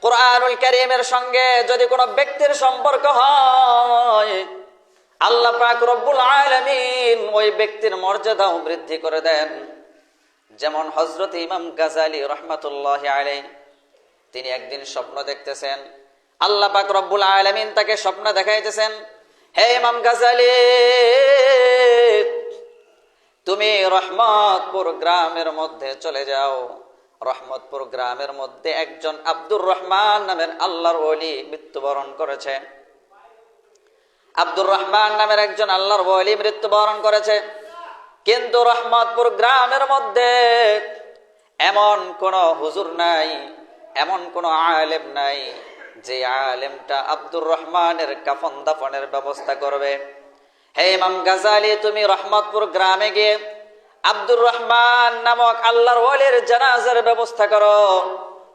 কুরআনুল কারীমের সঙ্গে যদি কোনো ব্যক্তির সম্পর্ক হয়, আল্লাহ পাক রব্বুল আলামিন ওই ব্যক্তির মর্যাদাও বৃদ্ধি করে দেন। যেমন হযরত ইমাম গাযালী রাহমাতুল্লাহি আলাইহি, তিনি একদিন স্বপ্ন দেখতেছেন। আল্লাহ পাক রব্বুল আলামিন তাকে স্বপ্ন দেখাইতেছেন, হে ইমাম গাযালী, তুমি রহমতপুর গ্রামের মধ্যে চলে যাও। রহমতপুর গ্রামের মধ্যে একজন আব্দুর রহমান নামের আল্লাহর ওলি মৃত্যুবরণ করেছে। আব্দুর রহমান নামের একজন আল্লাহর ওলি মৃত্যুবরণ করেছে। কিন্তু রহমতপুর গ্রামের মধ্যে এমন কোন হুজুর নাই, এমন কোন আলেম নাই যে আলেমটা আব্দুর রহমানের কাফন দাফনের ব্যবস্থা করবে। হে ইমাম গাযালী, তুমি রহমতপুর গ্রামে গিয়ে আব্দুর রহমান নামক আল্লাহর ওলির জানাজার ব্যবস্থা করো।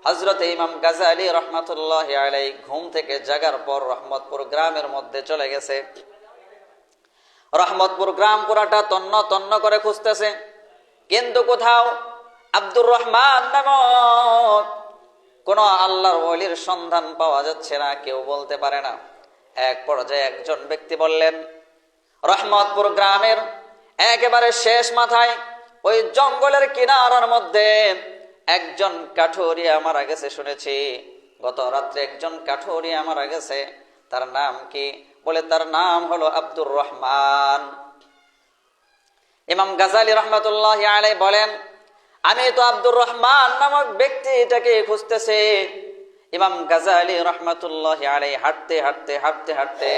হযরত ইমাম গাযালী রাহমাতুল্লাহি আলাইহি ঘুম থেকে জাগার পর রহমতপুর গ্রামের মধ্যে চলে গেছে। রহমতপুর গ্রাম পুরাটা তন্ন তন্ন করে খুঁজতেছে, কিন্তু কোথাও আব্দুর রহমান নামক কোন আল্লাহর ওলির সন্ধান পাওয়া যাচ্ছে না, কেউ বলতে পারে না। এক পর্যায়ে একজন ব্যক্তি বললেন, রহমতপুর গ্রামের একেবারে শেষ মাথায় ওই জঙ্গলের কিনারার মধ্যে একজন কাঠুরিয়া মারা গেছে শুনেছি। গত রাত্রে একজন কাঠুরিয়া মারা গেছে। তার নাম কি? বলে তার নাম হলো আব্দুর রহমান। ইমাম গাযালী রাহমাতুল্লাহি আলাইহি বলেন, আমি তো আব্দুর রহমান নামক ব্যক্তিটাকে খুঁজতেছি। ইমাম গাযালী রাহমাতুল্লাহি আলাইহি হাঁটতে হাঁটতে হাঁটতে হাঁটতে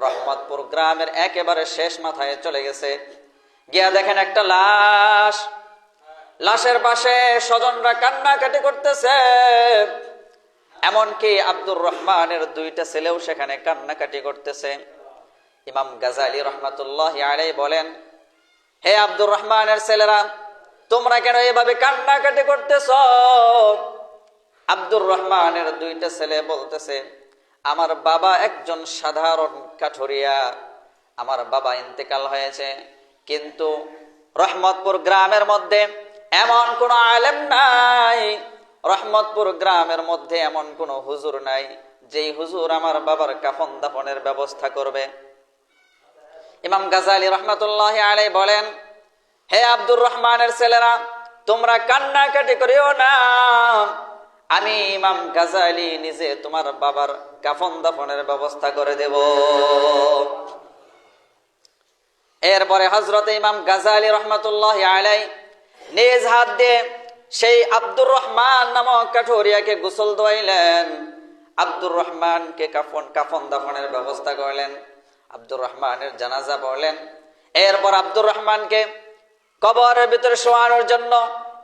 রহমতপুর গ্রামের একেবারে শেষ মাথায় চলে গেছে। গিয়া দেখেন একটা লাশ। লাশের পাশে স্বজনরা কান্নাকাটি করতেছে। এমনকি আব্দুর রহমানের দুইটা ছেলেও সেখানে কান্নাকাটি করতেছে। ইমাম গাযালী রাহমাতুল্লাহি আলাইহি বলেন, হে আব্দুর রহমানের ছেলেরা, তোমরা কেন এভাবে কান্নাকাটি করতেছ? আব্দুর রহমানের দুইটা ছেলে বলতেছে, আমার বাবা একজন সাধারণ কাঠুরিয়া, আমার বাবা ইন্তেকাল হয়েছে, কিন্তু রহমতপুর গ্রামের মধ্যে এমন কোন আলেম নাই, রহমতপুর গ্রামের মধ্যে এমন কোন হুজুর নাই যেই হুজুর আমার বাবার কাফন দাফনের ব্যবস্থা করবে। ইমাম গাযালী রাহমাতুল্লাহি আলাইহি বলেন, হে আব্দুর রহমানের ছেলেরা, তোমরা কান্নাকাটি করিও না, আমি ইমাম গাযালী নিজে তোমার বাবার কাফন দাফনের ব্যবস্থা করে দেব। এরপরে হযরত ইমাম গাযালী রাহমাতুল্লাহি আলাইহি নিজ হাত দিয়ে সেই আব্দুর রহমান নামক কাঠুরিয়াকে গোসল দোয়াইলেন। আব্দুর রহমানকে কাফন দাফনের ব্যবস্থা করলেন। আব্দুর রহমানের জানাজা পড়লেন। এরপর আব্দুর রহমানকে কবরের ভিতরে শোয়ানোর জন্য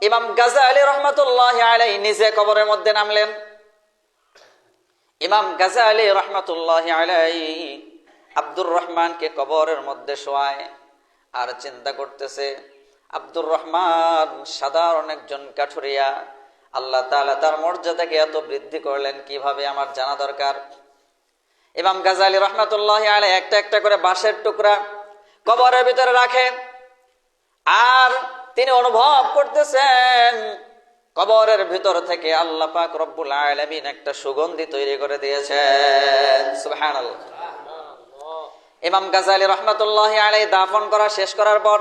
ইমাম গাযালী রাহমাতুল্লাহি আলাইহি নিজে কবরের মধ্যে নামলেন। ইমাম গাযালী রাহমাতুল্লাহি আলাইহি আব্দুর রহমানকে কবরের মধ্যে শোয়ায় আর চিন্তা করতেছে, আব্দুর রহমান সাধারণ একজন কাঠুরিয়া, আল্লাহ তাআলা তার মর্যাদাকে এত বৃদ্ধি করলেন কিভাবে, আমার জানা দরকার। ইমাম গাযালী রাহমাতুল্লাহি আলাইহি একটা একটা করে বাঁশের টুকরা কবরের ভিতরে রাখেন, আর তিনি অনুভব করতেছেন কবরের ভিতর থেকে আল্লাহ পাক রব্বুল আলামিন একটা সুগন্ধি তৈরি করে দিয়েছেন। সুবহানাল্লাহ। ইমাম গাযালী রাহমাতুল্লাহি আলাইহি দাফন করা শেষ করার পর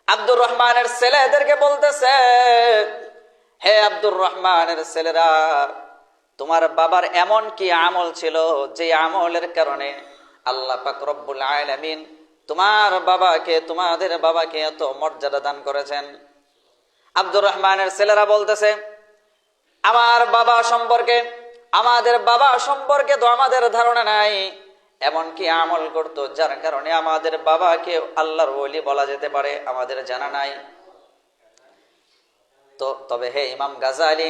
আব্দুর রহমানের ছেলেদেরকে বলতেছে, হে আব্দুর রহমানের ছেলেরা, তোমার বাবার এমন কি আমল ছিল যে আমলের কারণে আল্লাহ পাক রব্বুল আলামিন তোমাদের বাবাকে এত মর্যাদা দান করেছেন? আব্দুর রহমানের ছেলেরা বলতেছে, আমাদের বাবা সম্পর্কে তো আমাদের ধারণা নাই, এমন কি আমল করতো যার কারণে আমাদের বাবাকে আল্লাহর ওলি বলা যেতে পারে, আমাদের জানা নাই। তবে হে ইমাম গাযালী,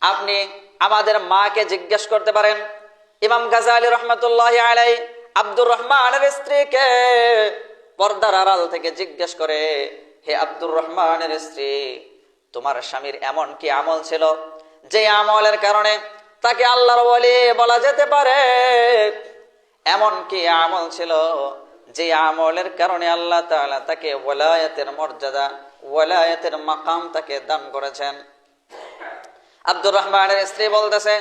আপনি আমাদের মাকে জিজ্ঞেস করতে পারেন। ইমাম গাযালী রাহমাতুল্লাহি আলাইহি আব্দুর রহমানের স্ত্রীকে পর্দার আড়াল থেকে জিজ্ঞেস করে, হে আব্দুর রহমানের স্ত্রী, তোমার স্বামীর এমন কি আমল ছিল যে আমলের কারণে তাকে আল্লাহর ওলি বলা যেতে পারে? এমন কি আমল ছিল যে আমলের কারণে আল্লাহ তাআলা তাকে ওয়ালায়াতের মর্যাদা, ওয়ালায়াতের মাকাম তাকে দান করেছেন? আব্দুর রহমানের স্ত্রী বলতেছে,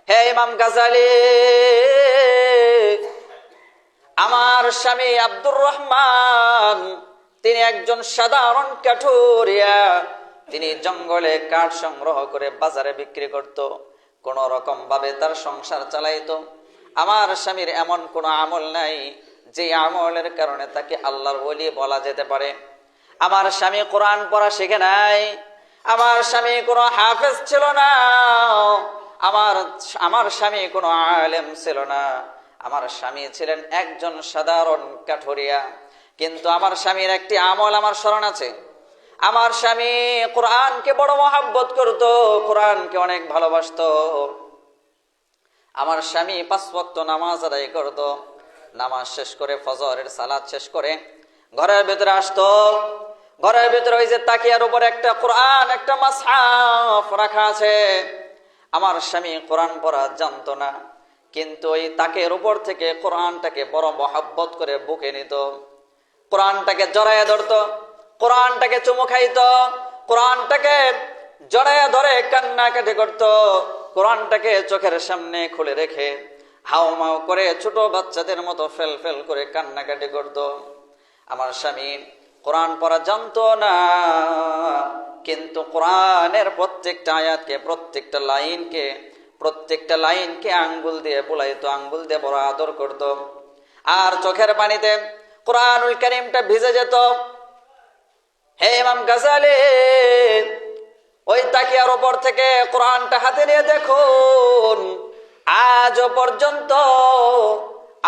হে ইমাম গাজালি, আমার স্বামী আব্দুর রহমান তিনি একজন সাধারণ কাঠুরিয়া। তিনি জঙ্গলে কাঠ সংগ্রহ করে বাজারে বিক্রি করত, কোন রকম ভাবে তার সংসার চালাইতো। আমার স্বামীর এমন কোন আমল নাই যে আমলের কারণে তাকে আল্লাহর ওলি বলা যেতে পারে। আমার স্বামী কোরআন পড়া শিখে নাই, আমার স্বামী কোনো হাফেজ ছিল না, আমার স্বামী কোনো আলেম ছিল না, আমার স্বামী ছিলেন একজন সাধারণ কাঠুরিয়া। কিন্তু আমার স্বামীর একটি আমল আমার স্মরণ আছে। আমার স্বামী কোরআনকে বড় মহব্বত করত, কোরআনকে অনেক ভালোবাসতো। আমার স্বামী 5 ওয়াক্ত নামাজ আদায় করত। নামাজ শেষ করে, ফজরের সালাত শেষ করে ঘরের ভিতরে আসতো। ঘরের ভিতরে ওই যে তাকিয়ার উপর একটা কোরআন, একটা মাসহাফ রাখা আছে। আমার স্বামী কোরআন পড়া জানতো না, কিন্তু ওই তাকের উপর থেকে কোরআনটাকে বড় মহব্বত করে বুকে নিত, কোরআনটাকে জড়াইয়া ধরতো, কোরআনটাকে চুমু খাইত, কোরআনটাকে জড়াইয়া ধরে কান্নাকাটি করত, কোরআনটাকে চোখের সামনে খুলে রেখে হাউমাউ করে ছোট বাচ্চাদের মতো ফেল ফেল করে কান্নাকাটি করত। আমার স্বামী কোরআন পড়া জানতো না, কিন্তু কোরআনের প্রত্যেকটা আয়াতকে, প্রত্যেকটা লাইনকে আঙ্গুল দিয়ে বুলাইতো, আঙ্গুল দিয়ে বড় আদর করত। আর চোখের পানিতে কোরআনুল কারীমটা ভিজে যেত। হে ইমাম গাজালি, ওই তাকিয়ার উপর থেকে কোরআনটা হাতে নিয়ে দেখুন, আজও পর্যন্ত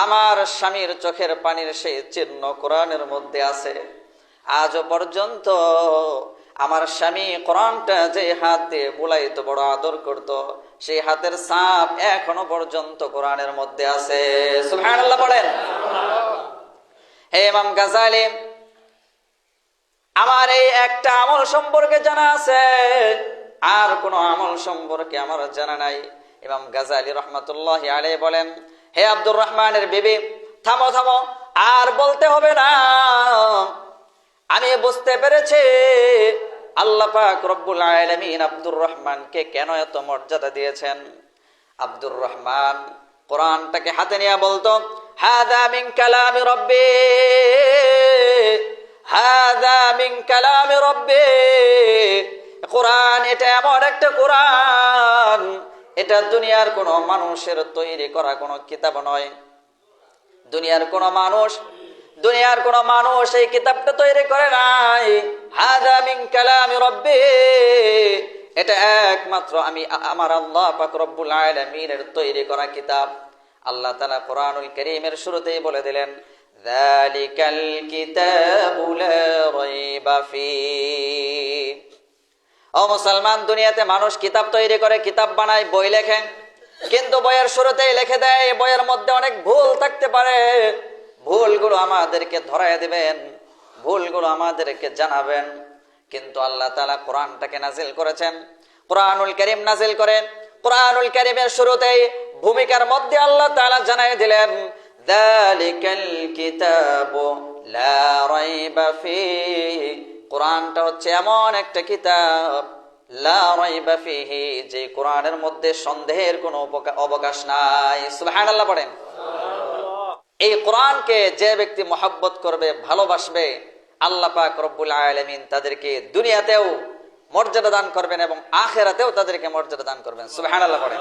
আমার স্বামীর চোখের পানির সেই চিহ্ন কোরআনের মধ্যে আছে। আজও পর্যন্ত আমার স্বামী কোরআনটা যে হাত দিয়ে বুলাইতো, বড় আদর করত, সেই হাতের ছাপ এখনো পর্যন্ত কোরআনের মধ্যে আছে। সুবহানাল্লাহ বলেন। হে ইমাম গাজালি, আমার এই একটা আমল সম্পর্কে জানা আছে, আর কোন আমল সম্পর্কে আমার জানা নাই। ইমাম গাজালি রাহমাতুল্লাহি আলাইহি বলেন, হে আব্দুর রহমানের বিবি, থামো থামো, আর বলতে হবে না। আমি বুঝতে পেরেছি আল্লাহ পাক রব্বুল আলামিন আব্দুর রহমানকে কেন এত মর্যাদা দিয়েছেন। আব্দুর রহমান কোরআনটাকে হাতে নিয়ে বলতো, হাযা মিন কালামি রাব্বি, হাযা মিন কালামি রাব্বি। কোরআন এটা এমন একটা কোরআন, এটা দুনিয়ার কোন মানুষের তৈরি করা কোন কিতাব নয়। দুনিয়ার কোন মানুষ এই কিতাবটা তৈরি করে নাই। হাযা মিন কালামি রাব্বি, এটা একমাত্র আমার আল্লাহ পাক রব্বুল আলামিনের তৈরি করা কিতাব। আল্লাহ তাআলা কোরআনুল কারীমের শুরুতেই বলে দিলেন, যালিকাল কিতাবু লা রাইবা ফীহ। ও মুসলমান, দুনিয়াতে মানুষ কিতাব তৈরি করে, কিতাব বানায়, বই লেখে, কিন্তু বইয়ের শুরুতেই লিখে দেয় বইয়ের মধ্যে অনেক ভুল থাকতে পারে। ভুলগুলো আমাদেরকে ধরায় দিবেন, ভুলগুলো আমাদেরকে জানাবেন। কিন্তু আল্লাহ তাআলা কোরআনটাকে নাজিল করেছেন, কোরআনুল কারীম নাজিল করেন। কোরআনুল কারীমের শুরুতেই ভূমিকার মধ্যে আল্লাহ তাআলা জানাই দিলেন, যালিকাল কিতাবু লা রাইবা ফীহ। কোরআনটা হচ্ছে এমন একটা কিতাব, লা রাইবা ফীহি, যে কোরআনের মধ্যে সন্দেহের কোনো অবকাশ নাই। সুবহানাল্লাহ পড়েন। এই কোরআনকে যে ব্যক্তি মহব্বত করবে, ভালোবাসবে, আল্লাহ পাক রব্বুল আলামিন তাদেরকে দুনিয়াতেও মর্যাদা দান করবেন এবং আখিরাতেও তাদেরকে মর্যাদা দান করবেন। সুবহানাল্লাহ পড়েন।